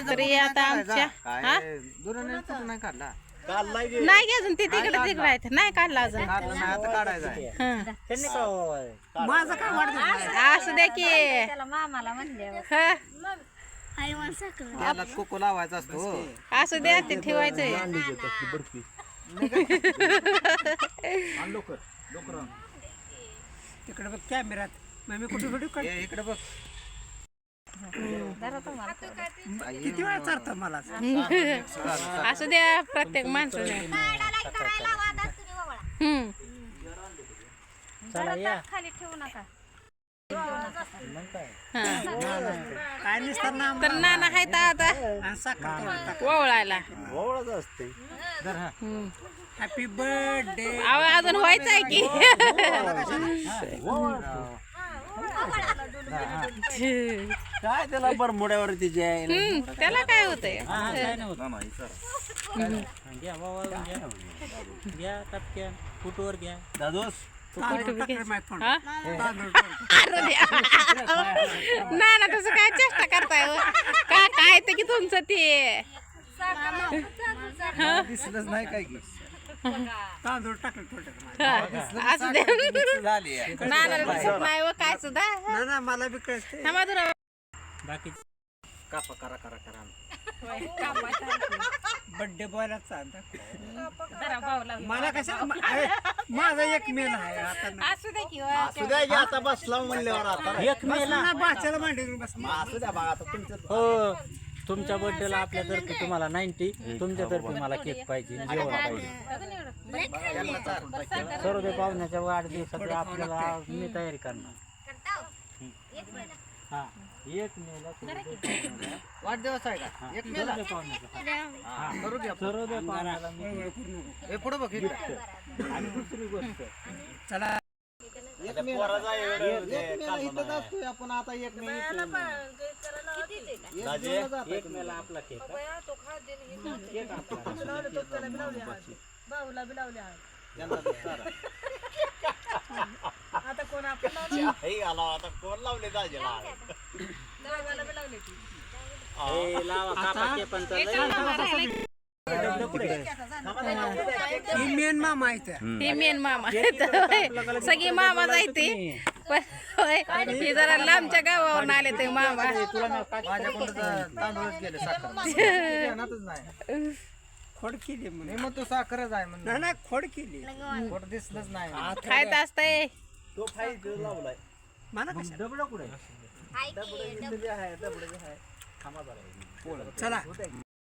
तरी आता आमच्या नाही गे अजून ते तिकडे तिकडे आहेत नाही काढला अजून माझा काय वाढ असू द्या की मामाला म्हणले कोको लावायचा असतो असू द्या ते ठेवायचंय तिकडे बघ कॅमेरात मी कुठे कुठे इकडे बघ किती वेळा चालतं मला असू द्या प्रत्येक माणसाने खाली ठेवू नका काय नसतं ना तर नाना आहेत आता ओवळायला हॅपी बर्थडे अजून व्हायचं आहे की काय त्याला बरमुड्यावर तिचे त्याला काय होतंय घ्या टपक्या फुटवर घ्या दादोस नाना तसं काय चेष्टा करताय का काय ते की तुमचं ते दिसलंच नाही काय की तांदूळ टाकलं असू दे नाना दिसत नाही व काय सुद्धा ना मला बी कळते बाकी कापा करा करा करा बर्थडे बॉयला मला कसं माझा एक मेल आहे आता असू दे की असू द्या की आता बसला म्हणल्यावर आता एक मेला बाच्याला मांडी बस असू द्या बघा आता तुमचं हो तुमच्या बर्थडेला आपल्यातर्फे तुम्हाला 90 तुमच्यातर्फे मला केक पाहिजे जेवण पाहिजे सर्व पाहुण्याच्या वाढदिवसाची आपल्याला मी तयारी करणार हा एक मेला वाढदिवस आहे का एक मेला करू घ्या सर्व पाहुण्याला हे पुढे बघ आणि दुसरी गोष्ट चला आपण आता एक मेला आपला केक आता कोण आपण आता कोण लावले दाजेला ही मेन मामा आहे ही मेन मामा सगळी मामा जायते पण हे जरा लांबच्या गावावरून आले ते मामा तांदूळच गेले साखर खोड केली म्हणे मग तो साखरच आहे म्हणजे नाही खोड केली खोड दिसलंच नाही खायचं असतंय तो फाई लावलाय मला डबडं कुठे चला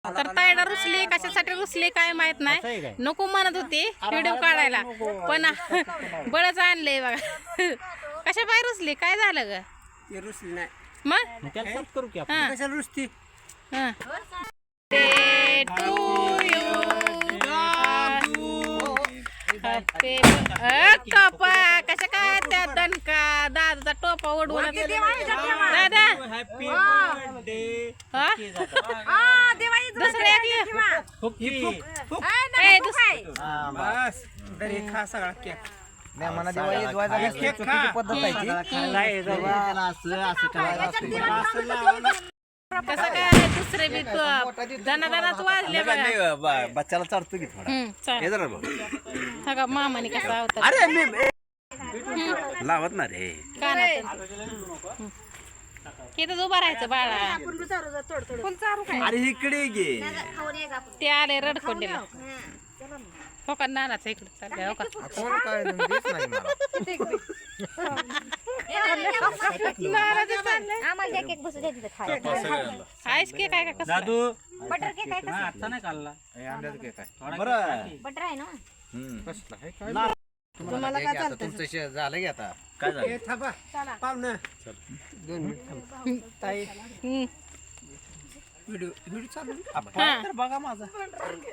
तर तायडा रुसली कशासाठी रुसली काय माहित नाही नको म्हणत होती व्हिडिओ काढायला पण बळच आणलंय बघा कशा बाहेर रुसली काय झालं ग ते रुसली नाही मग करू की कशाला रुसती कपा कशा काय त्या दणका दादाचा टोपा ओढवून दादा हॅपी बर्थडे बस घरी खा सगळा केक मना दिवाळी पद्धत कसं काय दुसरे बी दणादणाच वाजले बघा बच्चाला चालतो की सगळा मामाने कसा होता अरे मी लावत ना रे इथंच उभा राहायचं बाळा अरे इकडे गे ते आले रडकोंडीला हो का नानाच इकडे चालले हो का कोण काय दिस नाही मला आम्हाला केक बसू द्या तिथे खायला आईस केक आहे का कसं दादू बटर केक आहे का आता नाही खाल्ला अंड्याचं केक आहे बरं बटर आहे ना कसलं आहे काय तुम्हाला काय चालतं तुमचं झालं की आता काय झालं थांबा पाहुणं 2 मिनिट ताई व्हिडिओ चालू तर बघा माझा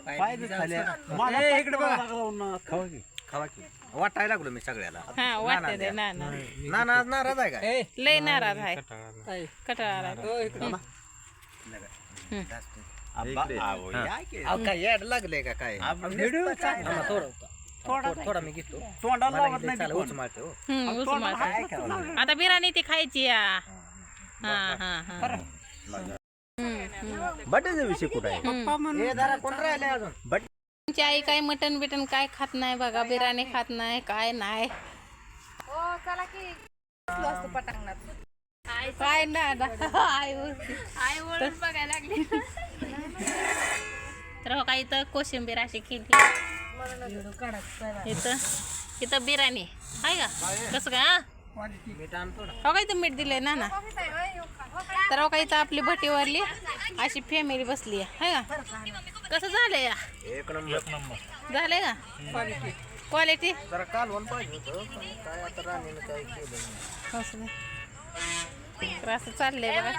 पाय बी खाली इकडे बघा खावा की वाटायला लागलो मी सगळ्याला हा वाटते ते नाना नाना नाराज आहे का लय नाराज आहे कटाळा काय याड लागले का काय व्हिडिओ थोडा मी घेतो तोंडाला लावत नाही उच मारतो आता बिर्याणी ती खायची या हा हा हा बटाट्याचा विषय कुठं आहे हे जरा कोण राहिले अजून तुमची आई काय मटन बिटन काय खात नाही बघा, बिर्याणी खात नाही, काय नाही काय ना आई बघायला लागली. तर हो काय इथं कोशिंबीर अशी केली, इथं बिर्याणी आहे का, कसं का हो का, इथं मीठ दिलंय ना ना. तर हो का इथं आपली भटीवरली अशी फॅमिली बसली आहे का. कसं झालंय या, एक नंबर झालंय का क्वालिटी. जरा कालवण पाहिजे होतं पण काय आता राणीनं काय केलं असं चाललंय बघा.